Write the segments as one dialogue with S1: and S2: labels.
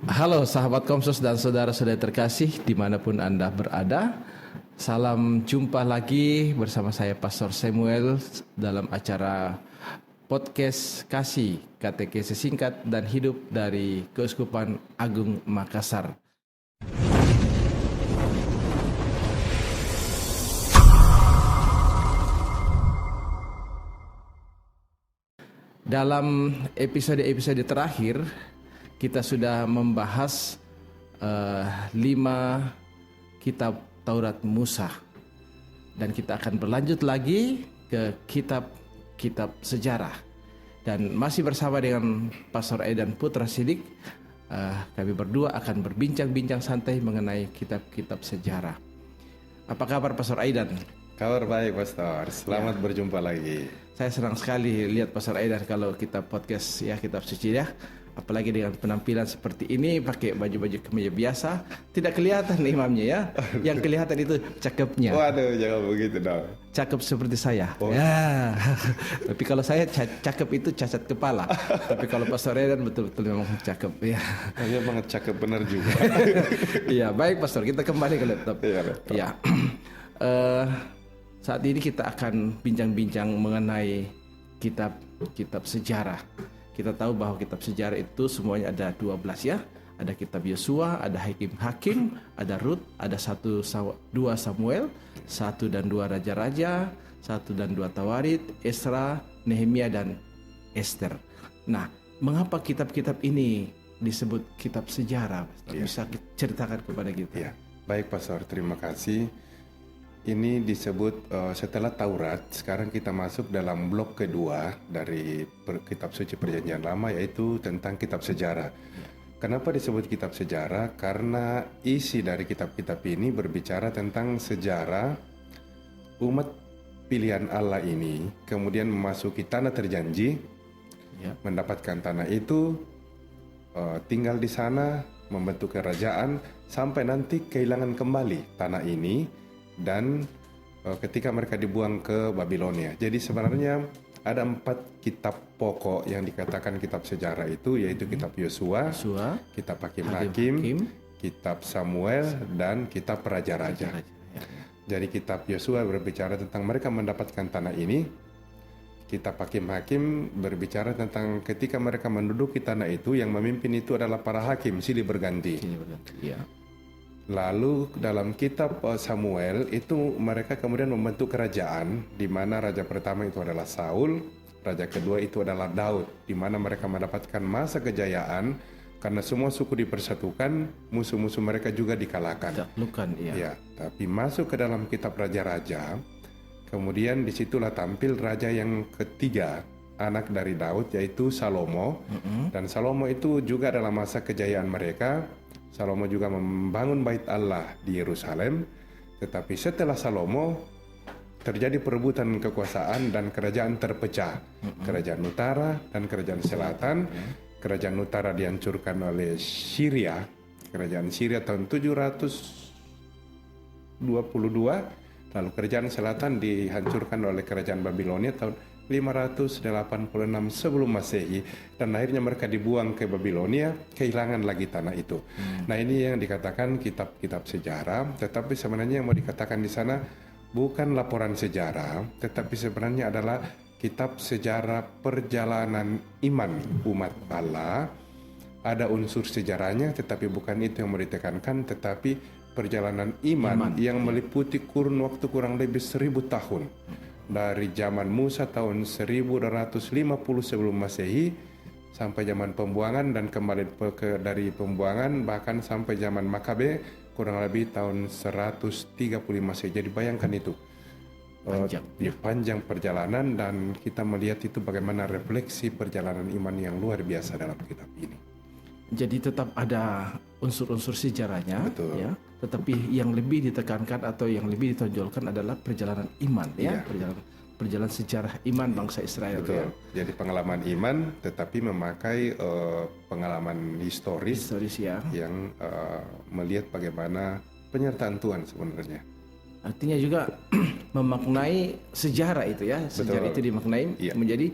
S1: Halo sahabat Komsos dan saudara-saudara terkasih dimanapun Anda berada. Salam jumpa lagi bersama saya Pastor Samuel dalam acara podcast Kasih Katekese Singkat dan Hidup dari Keuskupan Agung Makassar. Dalam episode-episode terakhir kita sudah membahas 5 kitab Taurat Musa, dan kita akan berlanjut lagi ke kitab-kitab sejarah. Dan masih bersama dengan Pastor Aidan Putra Sidik, kami berdua akan berbincang-bincang santai mengenai kitab-kitab sejarah. Apa kabar Pastor Aidan?
S2: Kabar baik Pastor, selamat berjumpa lagi.
S1: Saya senang sekali lihat Pastor Aidan kalau kita podcast ya kitab suci ya. Apalagi dengan penampilan seperti ini, pakai baju-baju kemeja biasa, tidak kelihatan imamnya ya. Yang kelihatan itu cakepnya.
S2: Waduh, jangan begitu dong.
S1: Cakep seperti saya.
S2: Oh.
S1: Ya. Tapi kalau saya cakep itu cacat kepala. Tapi kalau Pastor Aidan betul-betul memang cakep ya.
S2: Dia banget cakep benar juga.
S1: Iya, baik Pastor, kita kembali ke laptop.
S2: Iya, laptop.
S1: Ya. Saat ini kita akan bincang-bincang mengenai kitab
S2: sejarah.
S1: Kita tahu bahwa kitab sejarah itu semuanya ada 12 ya. Ada kitab Yosua, ada Hakim-Hakim, ada Rut, ada 2 Samuel, 1 dan 2 Raja-Raja, 1 dan 2 Tawarit, Esra, Nehemia dan Ester. Nah, mengapa kitab-kitab ini disebut kitab sejarah? Bisa ceritakan kepada kita?
S2: Ya, baik Pastor, terima kasih. Ini disebut setelah Taurat, sekarang kita masuk dalam blok kedua dari kitab suci Perjanjian Lama, yaitu tentang kitab sejarah. Kenapa disebut kitab sejarah? Karena isi dari kitab-kitab ini berbicara tentang sejarah umat pilihan Allah ini, kemudian memasuki tanah terjanji, mendapatkan tanah itu, tinggal di sana, membentuk kerajaan, sampai nanti kehilangan kembali tanah ini, dan ketika mereka dibuang ke Babilonia. Jadi sebenarnya ada 4 kitab pokok yang dikatakan kitab sejarah itu, yaitu kitab Yosua, kitab Hakim-Hakim, kitab Samuel, dan kitab Raja-Raja. Jadi kitab Yosua berbicara tentang mereka mendapatkan tanah ini. Kitab Hakim-Hakim berbicara tentang ketika mereka menduduki tanah itu, yang memimpin itu adalah para hakim silih berganti. Lalu dalam kitab Samuel itu mereka kemudian membentuk kerajaan, di mana raja pertama itu adalah Saul, raja kedua itu adalah Daud, di mana mereka mendapatkan masa kejayaan karena semua suku dipersatukan, musuh-musuh mereka juga dikalahkan. Ya, tapi masuk ke dalam kitab Raja-Raja, kemudian disitulah tampil raja yang ketiga, anak dari Daud, yaitu Salomo. Dan Salomo itu juga dalam masa kejayaan mereka. Salomo juga membangun bait Allah di Yerusalem. Tetapi setelah Salomo terjadi perebutan kekuasaan dan kerajaan terpecah. Kerajaan utara dan kerajaan selatan. Kerajaan utara dihancurkan oleh Syria. Kerajaan Syria tahun 722. Lalu kerajaan selatan dihancurkan oleh kerajaan Babilonia tahun 586 sebelum Masehi, dan akhirnya mereka dibuang ke Babilonia, kehilangan lagi tanah itu. Nah, ini yang dikatakan kitab-kitab sejarah, tetapi sebenarnya yang mau dikatakan di sana bukan laporan sejarah, tetapi sebenarnya adalah kitab sejarah perjalanan iman umat Allah. Ada unsur sejarahnya, tetapi bukan itu yang mau ditekankan, tetapi perjalanan iman yang meliputi kurun waktu kurang lebih 1000 tahun. Dari zaman Musa tahun 1250 sebelum Masehi sampai zaman pembuangan, dan kembali dari pembuangan bahkan sampai zaman Makabe kurang lebih tahun 135 Masehi. Jadi bayangkan itu panjang perjalanan, dan kita melihat itu bagaimana refleksi perjalanan iman yang luar biasa dalam kitab ini.
S1: Jadi tetap ada unsur-unsur sejarahnya, ya. Tetapi yang lebih ditekankan atau yang lebih ditonjolkan adalah perjalanan iman, ya. Perjalanan sejarah iman bangsa Israel.
S2: Betul. Ya. Jadi pengalaman iman, tetapi memakai pengalaman historis ya, yang melihat bagaimana penyertaan Tuhan sebenarnya.
S1: Artinya juga memaknai sejarah itu ya, sejarah itu dimaknai menjadi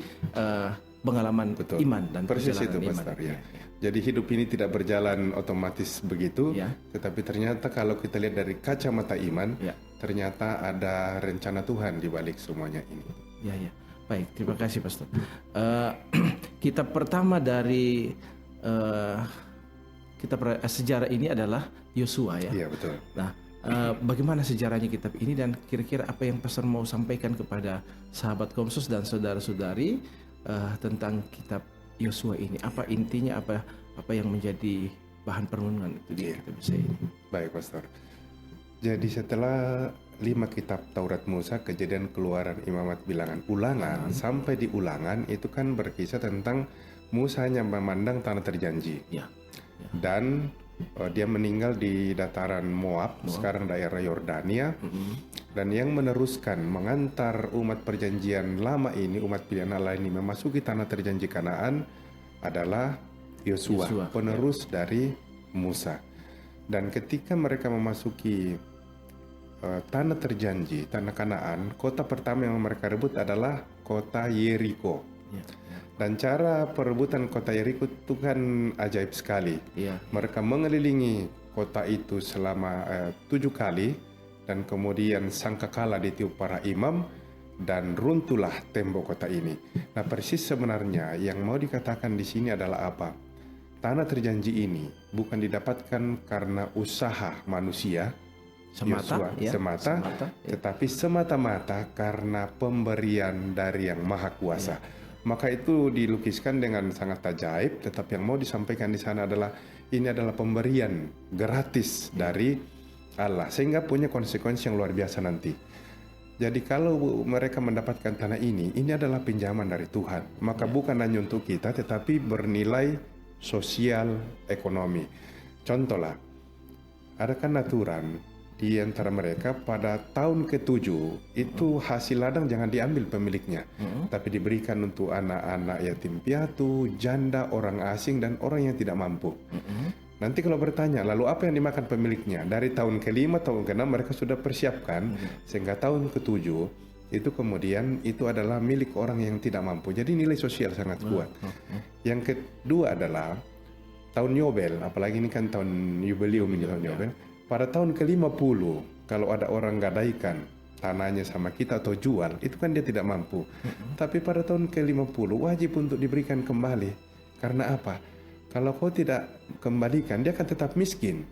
S1: pengalaman iman dan
S2: persis
S1: perjalanan
S2: itu,
S1: iman.
S2: Pastor, ya. Jadi hidup ini tidak berjalan otomatis begitu,
S1: Ya.
S2: tetapi ternyata kalau kita lihat dari kacamata iman,
S1: Ya.
S2: ternyata ada rencana Tuhan di balik semuanya ini.
S1: Ya, ya. Baik, terima kasih Pastor. Kitab pertama dari sejarah ini adalah Yosua ya.
S2: Iya, betul.
S1: Nah, bagaimana sejarahnya kitab ini dan kira-kira apa yang Pastor mau sampaikan kepada sahabat Komsos dan saudara-saudari tentang kitab Yosua ini? Apa intinya, apa yang menjadi bahan perenungan itu di kitab Yosua ini?
S2: Baik, Pastor. Jadi setelah 5 kitab Taurat Musa, Kejadian, Keluaran, Imamat, Bilangan, Ulangan, sampai di Ulangan itu kan berkisah tentang Musa hanya memandang tanah terjanji.
S1: Ya.
S2: Dan dia meninggal di dataran Moab, sekarang daerah Yordania. Dan yang meneruskan mengantar umat perjanjian lama ini, umat pilihan Allah ini memasuki tanah terjanji Kanaan adalah Yosua, penerus dari Musa. Dan ketika mereka memasuki tanah terjanji, tanah Kanaan, kota pertama yang mereka rebut adalah kota Yeriko.
S1: Ya.
S2: Dan cara perebutan kota Yeriko itu kan ajaib sekali.
S1: Ya.
S2: Mereka mengelilingi kota itu selama 7 kali, dan kemudian sangkakala ditiup para imam dan runtuhlah tembok kota ini. Nah, persis sebenarnya yang mau dikatakan di sini adalah apa? Tanah terjanji ini bukan didapatkan karena usaha manusia
S1: Semata,
S2: semata, tetapi semata-mata karena pemberian dari Yang Maha Kuasa. Maka itu dilukiskan dengan sangat ajaib, tetapi yang mau disampaikan di sana adalah ini adalah pemberian gratis dari Allah, sehingga punya konsekuensi yang luar biasa nanti. Jadi kalau mereka mendapatkan tanah ini adalah pinjaman dari Tuhan. Maka bukan hanya untuk kita, tetapi bernilai sosial, ekonomi. Contohlah, ada kan aturan di antara mereka pada tahun ke-7 itu hasil ladang jangan diambil pemiliknya, tapi diberikan untuk anak-anak yatim piatu, janda, orang asing, dan orang yang tidak mampu. Nanti kalau bertanya, lalu apa yang dimakan pemiliknya? Dari tahun ke-5, tahun ke-6 mereka sudah persiapkan, sehingga tahun ke-7 itu kemudian itu adalah milik orang yang tidak mampu. Jadi nilai sosial sangat kuat. Yang kedua adalah tahun Yobel, apalagi ini kan tahun jubileum ini tahun Yobel. Pada tahun ke-50, kalau ada orang gadaikan tanahnya sama kita atau jual, itu kan dia tidak mampu. Tapi pada tahun ke-50 wajib untuk diberikan kembali. Karena apa? Kalau kau tidak kembalikan, dia akan tetap miskin.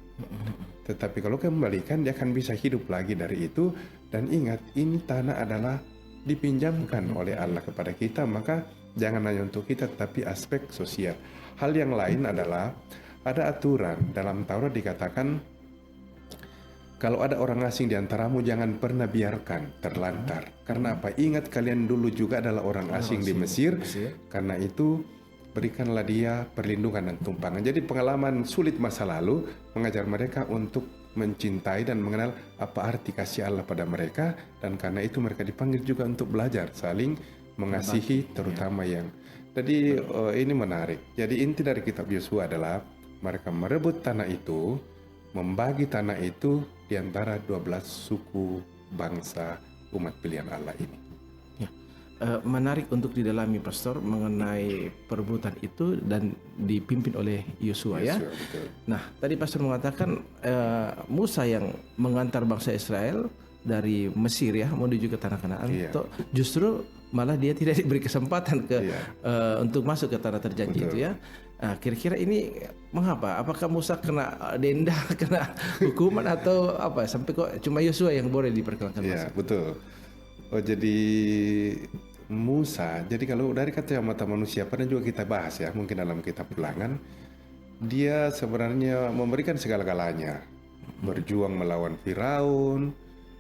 S2: Tetapi kalau kembalikan, dia akan bisa hidup lagi dari itu. Dan ingat, ini tanah adalah dipinjamkan oleh Allah kepada kita, maka jangan hanya untuk kita, tetapi aspek sosial. Hal yang lain adalah, ada aturan dalam Taurat dikatakan, kalau ada orang asing di antaramu, jangan pernah biarkan terlantar. Karena apa? Ingat kalian dulu juga adalah orang asing di Mesir. Karena itu, berikanlah dia perlindungan dan tumpangan. Jadi pengalaman sulit masa lalu mengajar mereka untuk mencintai dan mengenal apa arti kasih Allah pada mereka. Dan karena itu mereka dipanggil juga untuk belajar saling mengasihi, terutama yang. Jadi ini menarik. Jadi inti dari kitab Yosua adalah mereka merebut tanah itu, membagi tanah itu di antara 12 suku bangsa umat pilihan Allah ini.
S1: Ya. Menarik untuk didalami, Pastor, mengenai perebutan itu dan dipimpin oleh Yosua ya.
S2: Betul.
S1: Nah, tadi Pastor mengatakan Musa yang mengantar bangsa Israel dari Mesir ya menuju ke tanah Kanaan. Justru malah dia tidak diberi kesempatan untuk masuk ke tanah terjanji. Betul. Itu ya. Nah, kira-kira ini mengapa? Apakah Musa kena denda, kena hukuman atau apa? Sampai kok cuma Yosua yang boleh diperkenalkan masuk?
S2: Iya, betul. Oh, jadi Musa, jadi kalau dari kacamata manusia pernah juga kita bahas ya, mungkin dalam kitab Ulangan, dia sebenarnya memberikan segala-galanya. Berjuang melawan Firaun,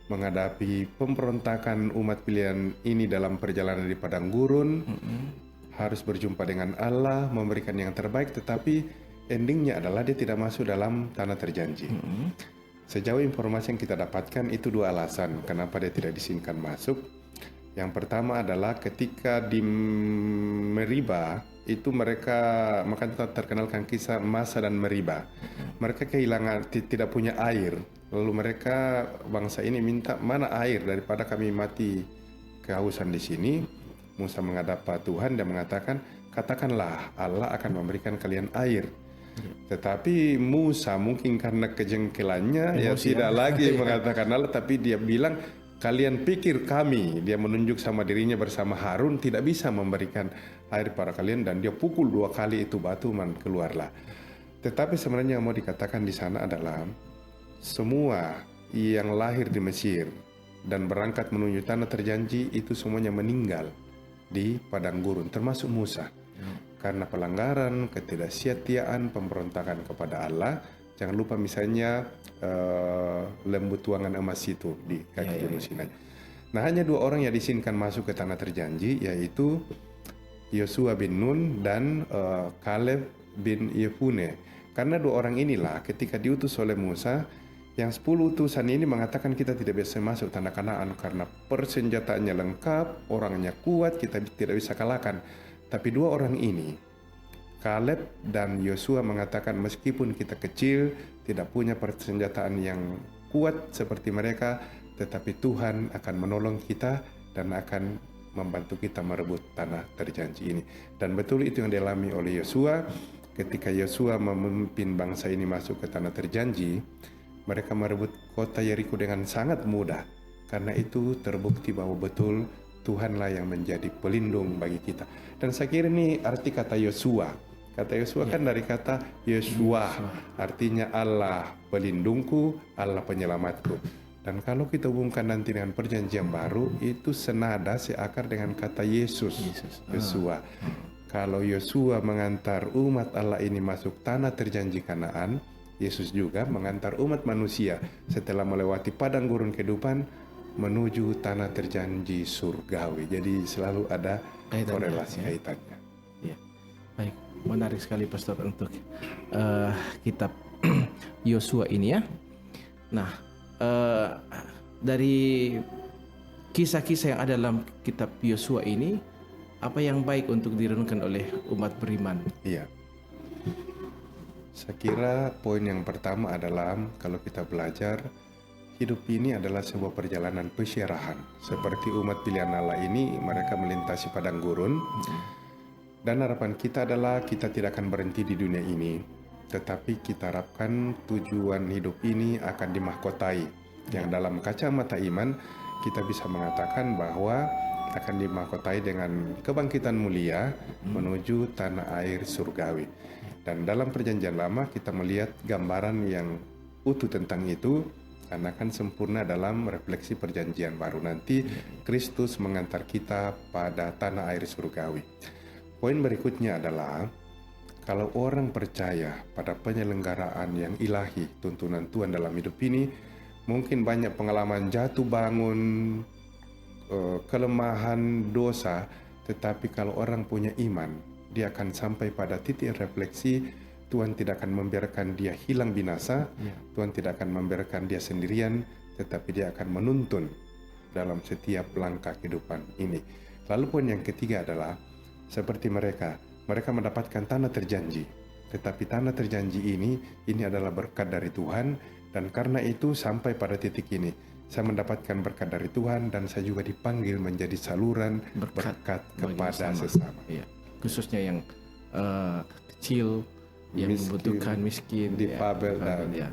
S2: menghadapi pemberontakan umat pilihan ini dalam perjalanan di padang gurun, harus berjumpa dengan Allah, memberikan yang terbaik, tetapi endingnya adalah dia tidak masuk dalam tanah terjanji. Sejauh informasi yang kita dapatkan itu 2 alasan kenapa dia tidak diizinkan masuk. Yang pertama adalah ketika di Meriba itu mereka, makanya terkenalkan kisah Masa dan Meriba. Mereka kehilangan, tidak punya air. Lalu mereka, bangsa ini minta, mana air daripada kami mati kehausan di sini. Musa menghadap Tuhan dan mengatakan, katakanlah Allah akan memberikan kalian air. Tetapi Musa mungkin karena kejengkelannya ya tidak lagi mengatakan Allah, tapi dia bilang kalian pikir kami, dia menunjuk sama dirinya bersama Harun tidak bisa memberikan air pada kalian, dan dia pukul 2 kali itu batu keluarlah. Tetapi sebenarnya yang mau dikatakan di sana adalah semua yang lahir di Mesir dan berangkat menuju tanah terjanji itu semuanya meninggal di padang gurun, termasuk Musa. Karena pelanggaran, ketidaksetiaan, pemberontakan kepada Allah. Jangan lupa misalnya lembu tuangan emas itu di kaki Gunung Sinai. Nah, hanya 2 orang yang diizinkan masuk ke tanah terjanji, yaitu Yosua bin Nun dan Kaleb bin Yefune. Karena 2 orang inilah ketika diutus oleh Musa, yang 10 utusan ini mengatakan kita tidak bisa masuk tanah Kanaan karena persenjataannya lengkap, orangnya kuat, kita tidak bisa kalahkan. Tapi 2 orang ini, Kaleb dan Yosua, mengatakan meskipun kita kecil, tidak punya persenjataan yang kuat seperti mereka, tetapi Tuhan akan menolong kita dan akan membantu kita merebut tanah terjanji ini. Dan betul itu yang dialami oleh Yosua. Ketika Yosua memimpin bangsa ini masuk ke tanah terjanji, mereka merebut kota Yeriko dengan sangat mudah. Karena itu terbukti bahwa betul Tuhanlah yang menjadi pelindung bagi kita. Dan saya kira ini arti kata Yosua. Kata Yosua kan dari kata Yeshua, artinya Allah pelindungku, Allah penyelamatku. Dan kalau kita hubungkan nanti dengan perjanjian baru, itu senada seakar dengan kata Yesus, Yosua. Kalau Yosua mengantar umat Allah ini masuk tanah terjanji Kanaan, Yesus juga mengantar umat manusia setelah melewati padang gurun kehidupan menuju tanah terjanji surgawi. Jadi selalu ada korelasi kaitannya.
S1: Ya. Baik, menarik sekali Pastor untuk kitab Yosua ini ya. Nah, dari kisah-kisah yang ada dalam kitab Yosua ini, apa yang baik untuk direnungkan oleh umat beriman?
S2: Iya. Saya kira poin yang pertama adalah kalau kita belajar, hidup ini adalah sebuah perjalanan pesyarahan. Seperti umat pilihan Allah ini, mereka melintasi padang gurun. Dan harapan kita adalah kita tidak akan berhenti di dunia ini, tetapi kita harapkan tujuan hidup ini akan dimahkotai. Yang dalam kacamata iman, kita bisa mengatakan bahwa akan dimahkotai dengan kebangkitan mulia menuju tanah air surgawi. Dan dalam perjanjian lama kita melihat gambaran yang utuh tentang itu, karena kan sempurna dalam refleksi perjanjian baru. Nanti Kristus mengantar kita pada tanah air surgawi. Poin berikutnya adalah kalau orang percaya pada penyelenggaraan yang ilahi, tuntunan Tuhan dalam hidup ini, mungkin banyak pengalaman jatuh bangun, kelemahan, dosa, tetapi kalau orang punya iman, dia akan sampai pada titik refleksi. Tuhan tidak akan membiarkan dia hilang binasa, Tuhan tidak akan membiarkan dia sendirian, tetapi dia akan menuntun dalam setiap langkah kehidupan ini. Lalu poin yang ketiga adalah seperti mereka mendapatkan tanah terjanji, tetapi tanah terjanji ini adalah berkat dari Tuhan, dan karena itu sampai pada titik ini saya mendapatkan berkat dari Tuhan, dan saya juga dipanggil menjadi saluran berkat kepada sesama.
S1: Ya. Khususnya yang kecil, yang membutuhkan, miskin,
S2: difabel, dan
S1: ya.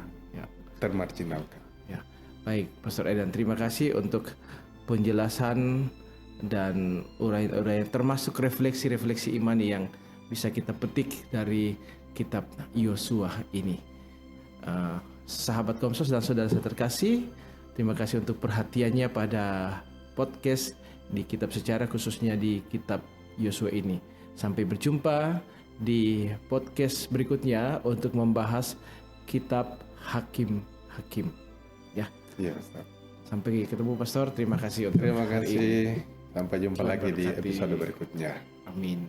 S2: termarginalkan.
S1: Ya. Baik, Pastor Edan, terima kasih untuk penjelasan dan uraian-uraian, termasuk refleksi-refleksi iman yang bisa kita petik dari kitab Yosua ini. Sahabat Komsos dan saudara saya terkasih, terima kasih untuk perhatiannya pada podcast di Kitab Sejarah, khususnya di kitab Yosua ini. Sampai berjumpa di podcast berikutnya untuk membahas kitab Hakim-Hakim. Ya.
S2: Iya, Ustaz.
S1: Sampai ketemu Pastor. Terima kasih untuk
S2: Terima kasih.
S1: hari ini.
S2: Sampai jumpa lagi di episode berikutnya.
S1: Amin.